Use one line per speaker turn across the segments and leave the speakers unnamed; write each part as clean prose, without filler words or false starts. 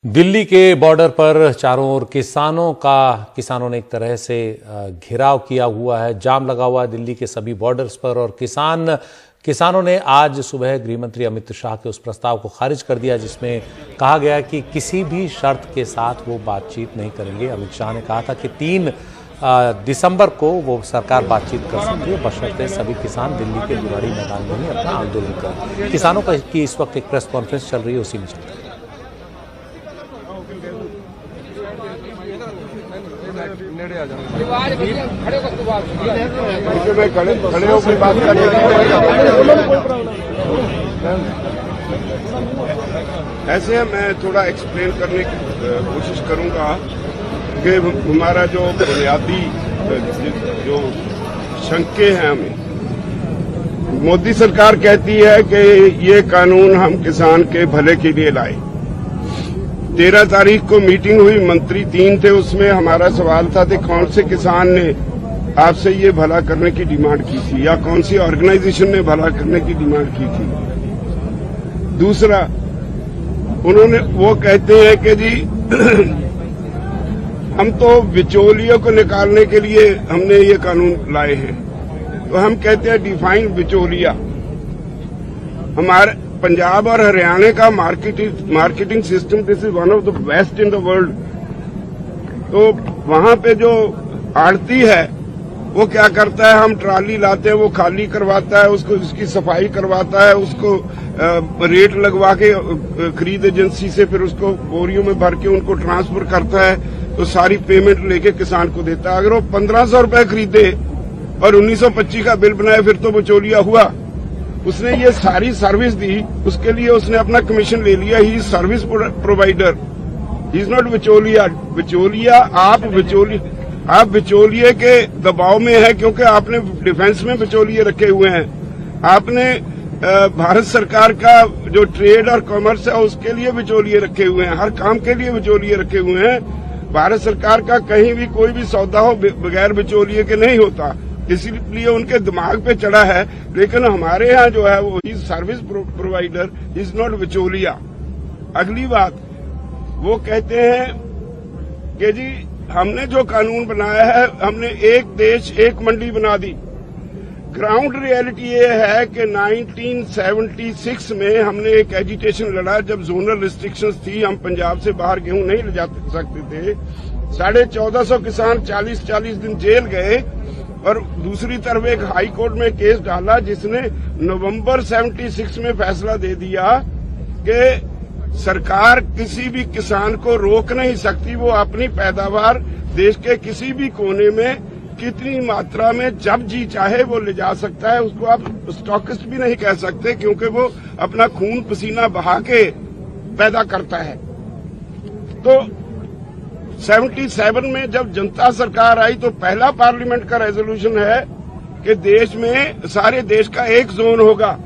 दिल्ली के बॉर्डर पर चारों ओर किसानों ने एक तरह से घेराव किया हुआ है, जाम लगा हुआ है दिल्ली के सभी बॉर्डर्स पर। और किसानों ने आज सुबह गृहमंत्री अमित शाह के उस प्रस्ताव को खारिज कर दिया जिसमें कहा गया कि किसी भी शर्त के साथ वो बातचीत नहीं करेंगे। अमित शाह ने कहा था कि 3 दिसंबर को वो सरकार बातचीत कर सकती है, बशर्ते सभी किसान दिल्ली के बुराड़ी मैदान में ही अपना आंदोलन करें। किसानों की इस वक्त एक प्रेस कॉन्फ्रेंस चल रही है, उसी में चलती है।
ऐसे मैं थोड़ा एक्सप्लेन करने की कोशिश करूंगा कि हमारा जो बुनियादी जो शंके हैं, हमें मोदी सरकार कहती है कि ये कानून हम किसान के भले के लिए लाए। 13 तारीख को मीटिंग हुई, मंत्री 3 थे, उसमें हमारा सवाल था कि कौन से किसान ने आपसे ये भला करने की डिमांड की थी या कौन सी ऑर्गेनाइजेशन ने भला करने की डिमांड की थी। दूसरा, वो कहते हैं कि जी हम तो बिचौलियों को निकालने के लिए हमने ये कानून लाए हैं। तो हम कहते हैं डिफाइन बिचौलिया। हमारे पंजाब और हरियाणा का marketing system this is one of the best in the world. तो वहां पे जो आड़ती है वो क्या करता है, हम ट्राली लाते हैं, वो खाली करवाता है, उसकी सफाई करवाता है, उसको रेट लगवा के खरीद एजेंसी से फिर उसको बोरियों में भर के उनको ट्रांसफर करता है, तो सारी पेमेंट लेके किसान को देता है। अगर वो 1500 रुपए खरीदे और 1925 का बिल बनाए फिर तो बिचौलिया हुआ। उसने ये सारी सर्विस दी, उसके लिए उसने अपना कमीशन ले लिया। He is service provider, he is not बिचौलिया। आप बिचौलिए के दबाव में है क्योंकि आपने डिफेंस में बिचौलिए रखे हुए हैं। आपने भारत सरकार का जो ट्रेड और कॉमर्स है उसके लिए बिचौलिए रखे हुए हैं, हर काम के लिए बिचौलिए रखे हुए हैं। भारत सरकार का कहीं भी कोई भी सौदा हो बगैर बिचौलिए के नहीं होता, इसीलिए उनके दिमाग पे चढ़ा है। लेकिन हमारे यहाँ जो है वो सर्विस प्रोवाइडर इज नॉट बिचौलिया। अगली बात, वो कहते हैं कि जी हमने जो कानून बनाया है, हमने एक देश एक मंडी बना दी। ग्राउंड रियलिटी ये है कि 1976 में हमने एक एजिटेशन लड़ा जब जोनल रिस्ट्रिक्शंस थी, हम पंजाब से बाहर गेहूं नहीं ले जा सकते थे। 1450 किसान 40-40 दिन जेल गए और दूसरी तरफ एक हाई कोर्ट में केस डाला जिसने नवंबर 76 में फैसला दे दिया कि सरकार किसी भी किसान को रोक नहीं सकती, वो अपनी पैदावार देश के किसी भी कोने में कितनी मात्रा में जब जी चाहे वो ले जा सकता है। उसको आप स्टॉकिस्ट भी नहीं कह सकते क्योंकि वो अपना खून पसीना बहा के पैदा करता है। तो 77 में जब जनता सरकार आई तो पहला पार्लियामेंट का रेजोल्यूशन है कि देश में सारे देश का एक जोन होगा।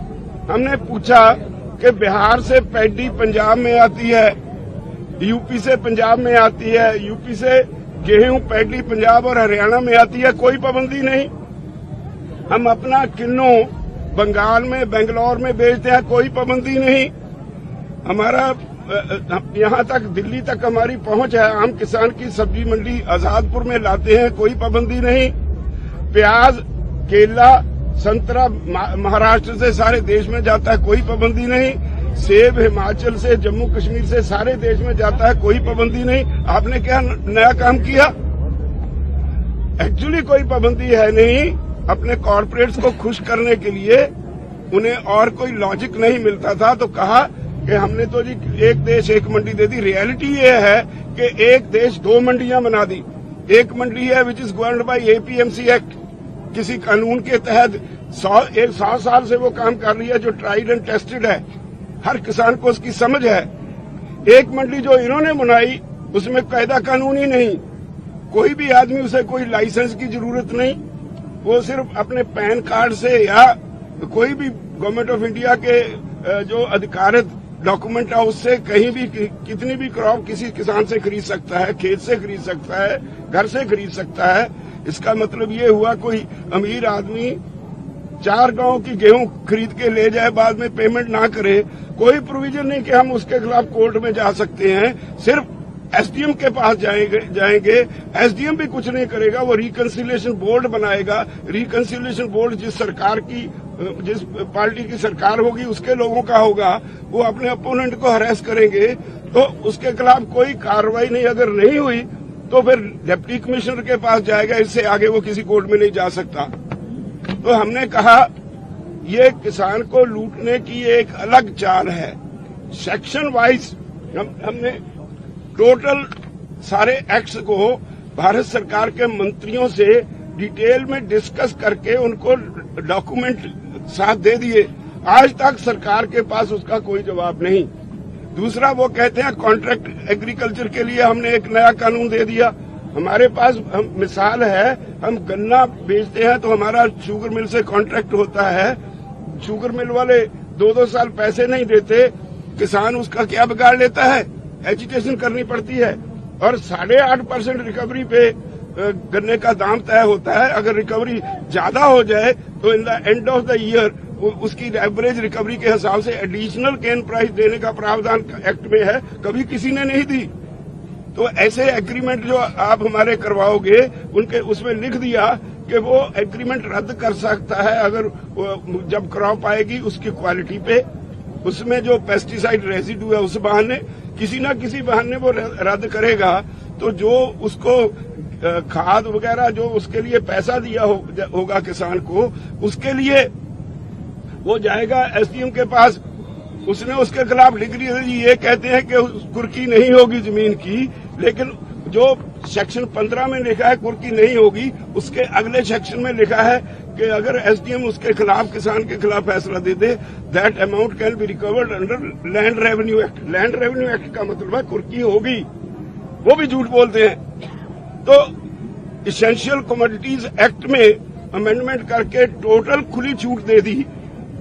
हमने पूछा कि बिहार से पैडी पंजाब में आती है, यूपी से पंजाब में आती है, यूपी से गेहूं पैडी पंजाब और हरियाणा में आती है, कोई पाबंदी नहीं। हम अपना किन्नू बंगाल में बेंगलोर में बेचते हैं, कोई पाबंदी नहीं। हमारा यहाँ तक दिल्ली तक हमारी पहुंच है। हम किसान की सब्जी मंडी आजादपुर में लाते हैं, कोई पाबंदी नहीं। प्याज, केला, संतरा महाराष्ट्र से सारे देश में जाता है, कोई पाबंदी नहीं। सेब हिमाचल से, जम्मू कश्मीर से सारे देश में जाता है, कोई पाबंदी नहीं। आपने क्या नया काम किया? एक्चुअली कोई पाबंदी है नहीं। अपने कॉर्पोरेट्स को खुश करने के लिए उन्हें और कोई लॉजिक नहीं मिलता था तो कहा कि हमने तो जी एक देश एक मंडी दे दी। रियलिटी ये है कि एक देश 2 मंडियां बना दी। एक मंडी है which is governed bye APMC act, किसी कानून के तहत 100 साल से वो काम कर रही है, जो ट्राइड एंड टेस्टेड है, हर किसान को उसकी समझ है। एक मंडी जो इन्होंने बनाई उसमें कायदा कानून ही नहीं, कोई भी आदमी उसे कोई लाइसेंस की जरूरत नहीं, वो सिर्फ अपने पैन कार्ड से या कोई भी गवर्नमेंट ऑफ इंडिया के जो अधिकारित डॉक्यूमेंट है उससे कहीं भी कितनी भी क्रॉप किसी किसान से खरीद सकता है, खेत से खरीद सकता है, घर से खरीद सकता है। इसका मतलब ये हुआ कोई अमीर आदमी 4 गांव की गेहूं खरीद के ले जाए, बाद में पेमेंट ना करे, कोई प्रोविजन नहीं कि हम उसके खिलाफ कोर्ट में जा सकते हैं। सिर्फ एसडीएम के पास जाएंगे, एसडीएम भी कुछ नहीं करेगा, वो रिकंसिलिएशन बोर्ड बनाएगा। रिकंसिलिएशन बोर्ड जिस पार्टी की सरकार होगी उसके लोगों का होगा, वो अपने अपोनेंट को हरेस करेंगे, तो उसके खिलाफ कोई कार्रवाई नहीं, अगर नहीं हुई तो फिर डिप्टी कमिश्नर के पास जाएगा, इससे आगे वो किसी कोर्ट में नहीं जा सकता। तो हमने कहा ये किसान को लूटने की एक अलग चाल है। सेक्शन वाइज हमने टोटल सारे एक्ट्स को भारत सरकार के मंत्रियों से डिटेल में डिस्कस करके उनको डॉक्यूमेंट साथ दे दिए। आज तक सरकार के पास उसका कोई जवाब नहीं। दूसरा, वो कहते हैं कॉन्ट्रैक्ट एग्रीकल्चर के लिए हमने एक नया कानून दे दिया। हमारे पास मिसाल है, हम गन्ना बेचते हैं तो हमारा शुगर मिल से कॉन्ट्रैक्ट होता है, शुगर मिल वाले 2-2 साल पैसे नहीं देते, किसान उसका क्या बिगाड़ लेता है, एजुटेशन करनी पड़ती है और 8.5% रिकवरी पे गन्ने का दाम तय होता है। अगर रिकवरी ज्यादा हो जाए तो in the end of the year उसकी एवरेज रिकवरी के हिसाब से एडिशनल केन प्राइस देने का प्रावधान एक्ट में है, कभी किसी ने नहीं दी। तो ऐसे एग्रीमेंट जो आप हमारे करवाओगे, उनके उसमें लिख दिया कि वो एग्रीमेंट रद्द कर सकता है अगर जब क्रॉप आएगी उसकी क्वालिटी पे, उसमें जो पेस्टिसाइड रेजिडू है उस बहाने, किसी न किसी बहाने वो रद्द करेगा। तो जो उसको खाद वगैरह जो उसके लिए पैसा दिया होगा किसान को, उसके लिए वो जाएगा एसडीएम के पास, उसने उसके खिलाफ लिख दिया। ये कहते हैं कि कुर्की नहीं होगी जमीन की, लेकिन जो सेक्शन 15 में लिखा है कुर्की नहीं होगी, उसके अगले सेक्शन में लिखा है कि अगर एसडीएम उसके खिलाफ, किसान के खिलाफ फैसला दे दे, that amount can be recovered under land revenue act. Land revenue act का मतलब है कुर्की होगी, वो भी झूठ बोलते हैं। तो इसेंशियल कमोडिटीज एक्ट में अमेंडमेंट करके टोटल खुली छूट दे दी।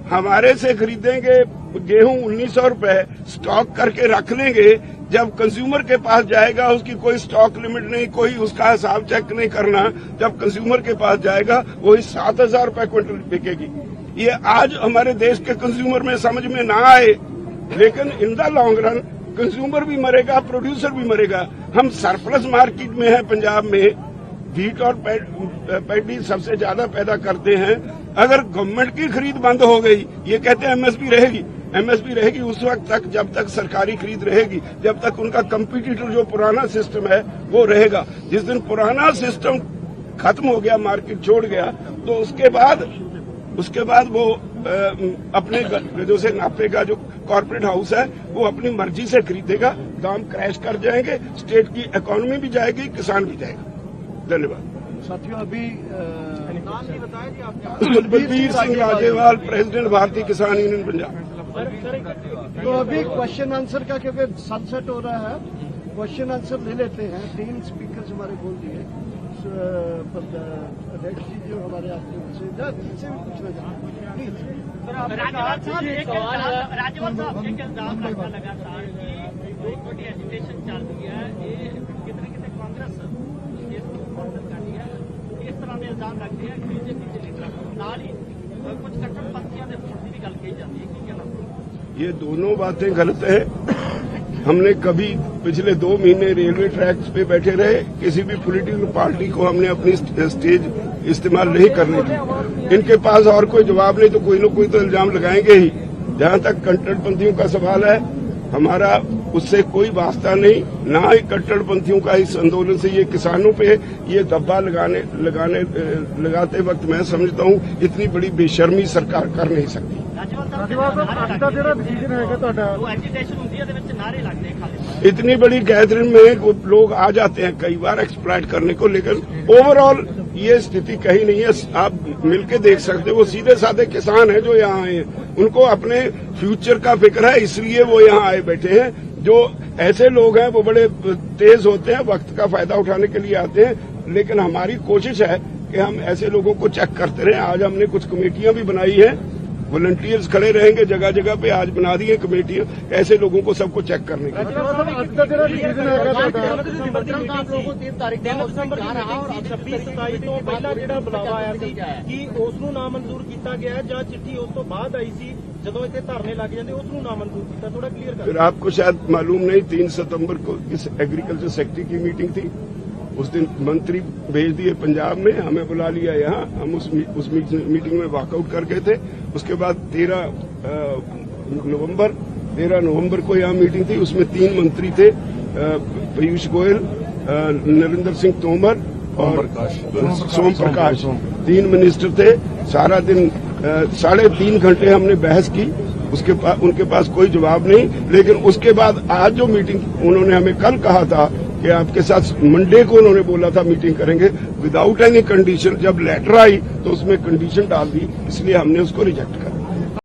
हमारे से खरीदेंगे गेहूं 1900 रुपए, स्टॉक करके रख लेंगे, जब कंज्यूमर के पास जाएगा उसकी कोई स्टॉक लिमिट नहीं, कोई उसका हिसाब चेक नहीं करना, जब कंज्यूमर के पास जाएगा वही 7000 रुपए क्विंटल बिकेगी। ये आज हमारे देश के कंज्यूमर में समझ में ना आए, लेकिन in the long run consumer भी मरेगा, प्रोड्यूसर भी मरेगा। हम सरप्लस मार्केट में हैं पंजाब में, व्हीट और पैडी सबसे ज्यादा पैदा करते हैं। अगर गवर्नमेंट की खरीद बंद हो गई, ये कहते हैं एमएसपी रहेगी, एमएसपी रहेगी उस वक्त तक जब तक सरकारी खरीद रहेगी, जब तक उनका कंपटीटर जो पुराना सिस्टम है वो रहेगा। जिस दिन पुराना सिस्टम खत्म हो गया, मार्केट छोड़ गया, तो उसके बाद वो अपने गजों से नापेगा। जो कॉर्पोरेट हाउस है वो अपनी मर्जी से खरीदेगा, दाम क्रैश कर जाएंगे, स्टेट की इकोनॉमी भी जाएगी, किसान भी जाएगा। धन्यवाद
साथियों। अभी
बलबीर सिंह राजेवाल, प्रेसिडेंट भारतीय किसान यूनियन पंजाब।
तो अभी क्वेश्चन आंसर का क्योंकि सनसेट हो रहा है, क्वेश्चन आंसर ले लेते हैं। 3 स्पीकर्स हमारे बोल दिए, अध्यक्ष जी जो हमारे आपसे भी पूछना चाहते हैं प्लीज।
राज्यपाल साहब एक इल्जाम लगता लगातार कि बहुत बड़ी एजुटेशन चल रही है, ये कितने कितने कांग्रेस इस तरह के इल्जाम लगते हैं कि बीजेपी के नाल ही कुछ कट्टरपंथियों के विरोधी भी गल कही जाती है, की कहना?
ये दोनों बातें गलत है। हमने कभी पिछले 2 महीने रेलवे ट्रैक्स पे बैठे रहे, किसी भी पॉलिटिकल पार्टी को हमने अपनी स्टेज इस्तेमाल नहीं करने दी। इनके पास और कोई जवाब नहीं तो कोई न कोई तो इल्जाम लगाएंगे ही। जहां तक कट्टरपंथियों का सवाल है, हमारा उससे कोई वास्ता नहीं, ना ही कट्टरपंथियों का इस आंदोलन से। ये किसानों पे ये दब्बा लगाते वक्त मैं समझता हूँ इतनी बड़ी बेशर्मी सरकार कर नहीं सकती। इतनी बड़ी गैदरिंग में लोग आ जाते हैं कई बार एक्सप्लॉइट करने को, लेकिन ओवरऑल ये स्थिति कहीं नहीं है। आप मिलके देख सकते हो, वो सीधे साधे किसान हैं जो यहाँ आए हैं, उनको अपने फ्यूचर का फिक्र है, इसलिए वो यहाँ आए बैठे हैं। जो ऐसे लोग हैं वो बड़े तेज होते हैं, वक्त का फायदा उठाने के लिए आते हैं, लेकिन हमारी कोशिश है कि हम ऐसे लोगों को चेक करते रहें। आज हमने कुछ कमेटियां भी बनाई हैं, वॉलंटियर्स खड़े रहेंगे जगह जगह पे। आज बना दी है कमेटियां ऐसे लोगों को सबको चेक करने की।
ਬੁਲਾਵਾ ਆਇਆ ਸੀ ਕਿ ਉਸ ਨੂੰ ਨਾਮਨਜ਼ੂਰ ਕੀਤਾ ਗਿਆ ਜਾਂ ਚਿੱਠੀ ਉਸ ਤੋਂ ਬਾਅਦ ਆਈ ਸੀ ਜਦੋਂ ਇੱਥੇ ਧਰਨੇ ਲੱਗ ਜਾਂਦੇ ਉਸ ਨੂੰ ਨਾਮਨਜ਼ੂਰ ਕੀਤਾ, ਥੋੜਾ क्लियर कर।
फिर आपको शायद मालूम नहीं 3 सितंबर को इस एग्रीकल्चर सेक्रेटरी की मीटिंग थी, उस दिन मंत्री भेज दिए पंजाब में, हमें बुला लिया यहाँ, हम उस मीटिंग में वॉकआउट कर गए थे। उसके बाद 13 नवंबर को यहाँ मीटिंग थी, उसमें 3 मंत्री थे, पीयूष गोयल, नरेंद्र सिंह तोमर और सोम प्रकाश, 3 मिनिस्टर थे। सारा दिन 3.5 घंटे हमने बहस की, उनके पास कोई जवाब नहीं। लेकिन उसके बाद आज जो मीटिंग उन्होंने हमें कल कहा था कि आपके साथ मंडे को उन्होंने बोला था मीटिंग करेंगे विदाउट एनी कंडीशन, जब लेटर आई तो उसमें कंडीशन डाल दी, इसलिए हमने उसको रिजेक्ट कर